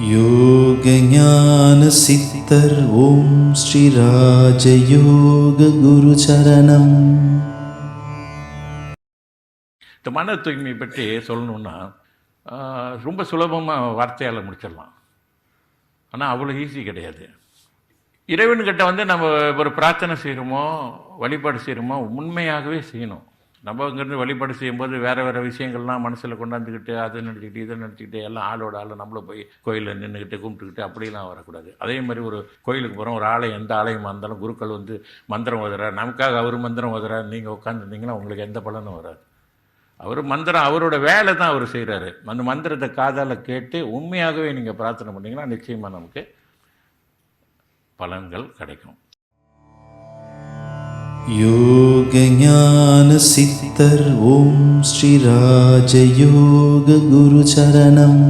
யோக ஞான சித்தர் ஓம் ஸ்ரீ ராஜயோக குரு சரணம். இந்த மன தூய்மை பற்றி சொல்லணுன்னா ரொம்ப சுலபமாக வார்த்தையால் முடிச்சிடலாம். ஆனால் அவ்வளோ ஈஸி கிடையாது. இறைவன்கிட்ட நம்ம ஒரு பிரார்த்தனை செய்கிறோமோ வழிபாடு செய்கிறோமோ உண்மையாகவே செய்யணும். நம்ம இங்கேருந்து வழிபாடு செய்யும்போது வேறு விஷயங்கள்லாம் மனசில் கொண்டாந்துக்கிட்டு அதை நினச்சிக்கிட்டு இதை நினச்சிக்கிட்டு எல்லாம் ஆளோட ஆள் நம்மளும் போய் கோயிலில் நின்றுக்கிட்டு கும்பிட்டுக்கிட்டு அப்படிலாம் வரக்கூடாது. அதே மாதிரி ஒரு கோயிலுக்கு போகிறோம், ஒரு ஆலயம் எந்த ஆலயமாக இருந்தாலும் குருக்கள் மந்திரம் ஓதுறார், நமக்காக அவர் மந்திரம் ஓதுறார், நீங்கள் உட்காந்துருந்தீங்கன்னா உங்களுக்கு எந்த பலனும் வராது. அவர் மந்திரம் அவரோட வேலை தான் அவர் செய்கிறாரு. அந்த மந்திரத்தை காதால் கேட்டு உண்மையாகவே நீங்கள் பிரார்த்தனை பண்ணிங்கன்னா நிச்சயமாக நமக்கு பலன்கள் கிடைக்கும். யோக ஞான சித்தர் ஓம் ஸ்ரீ ராஜயோக குரு சரணம்.